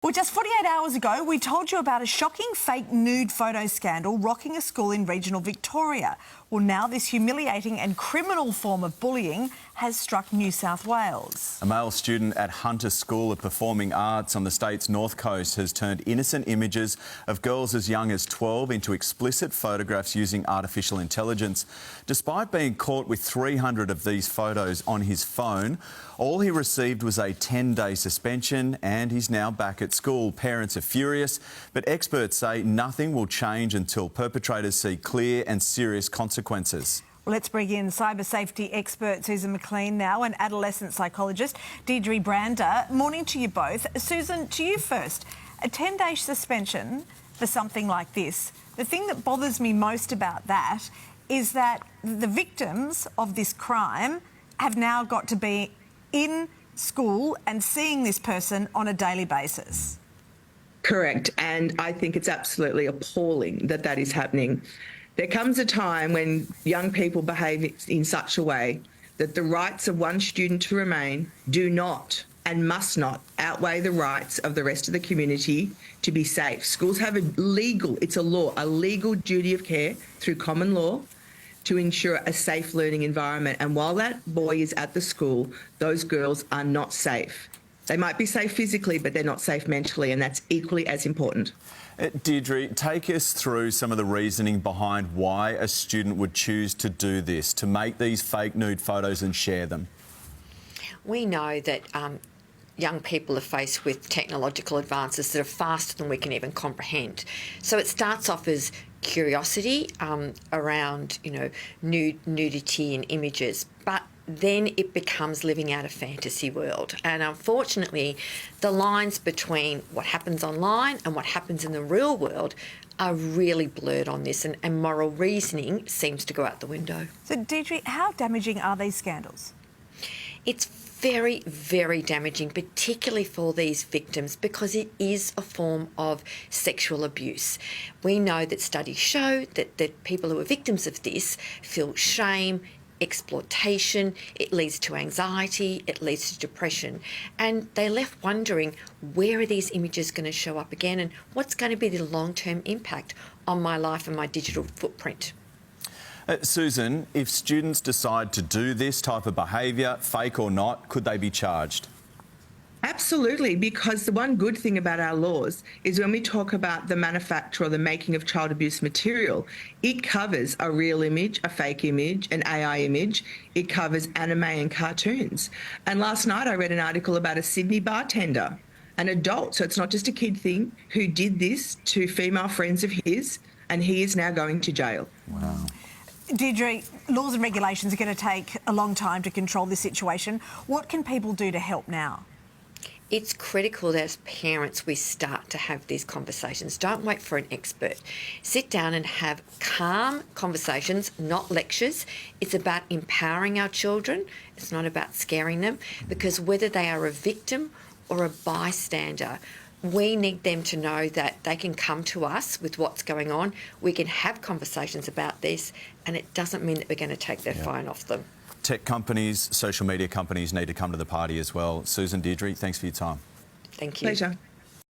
Well, just 48 hours ago, we told you about a shocking fake nude photo scandal rocking a school in regional Victoria. Well, now this humiliating and criminal form of bullying has struck New South Wales. A male student at Hunter School of Performing Arts on the state's north coast has turned innocent images of girls as young as 12 into explicit photographs using artificial intelligence. Despite being caught with 300 of these photos on his phone, all he received was a 10-day suspension and he's now back at school. Parents are furious, but experts say nothing will change until perpetrators see clear and serious consequences. Well, let's bring in cyber safety expert Susan McLean now and adolescent psychologist Deirdre Brander. Morning to you both. Susan, to you first. A 10-day suspension for something like this. The thing that bothers me most about that is that the victims of this crime have now got to be in school and seeing this person on a daily basis. Correct, and I think it's absolutely appalling that that is happening. There comes a time when young people behave in such a way that the rights of one student to remain do not and must not outweigh the rights of the rest of the community to be safe. Schools have a legal duty of care through common law to ensure a safe learning environment. And while that boy is at the school, those girls are not safe. They might be safe physically, but they're not safe mentally, and that's equally as important. Deirdre, take us through some of the reasoning behind why a student would choose to do this, to make these fake nude photos and share them. We know that young people are faced with technological advances that are faster than we can even comprehend. So it starts off as curiosity around, nudity and images, but then it becomes living out a fantasy world. And unfortunately, the lines between what happens online and what happens in the real world are really blurred on this, and moral reasoning seems to go out the window. So, Deirdre, how damaging are these scandals? It's very, very damaging, particularly for these victims, because it is a form of sexual abuse. We know that studies show that people who are victims of this feel shame, exploitation, it leads to anxiety, it leads to depression, and they're left wondering, where are these images going to show up again, and what's going to be the long-term impact on my life and my digital footprint? Susan, if students decide to do this type of behaviour, fake or not, could they be charged? Absolutely, because the one good thing about our laws is when we talk about the manufacture or the making of child abuse material, it covers a real image, a fake image, an AI image. It covers anime and cartoons. And last night I read an article about a Sydney bartender, an adult, so it's not just a kid thing, who did this to female friends of his, and he is now going to jail. Wow. Deirdre, laws and regulations are going to take a long time to control this situation. What can people do to help now? It's critical that as parents we start to have these conversations. Don't wait for an expert. Sit down and have calm conversations, not lectures. It's about empowering our children. It's not about scaring them, because whether they are a victim or a bystander, we need them to know that they can come to us with what's going on. We can have conversations about this, and it doesn't mean that we're going to take their phone off them. Tech companies, social media companies need to come to the party as well. Susan, Deirdre, thanks for your time. Thank you. Pleasure.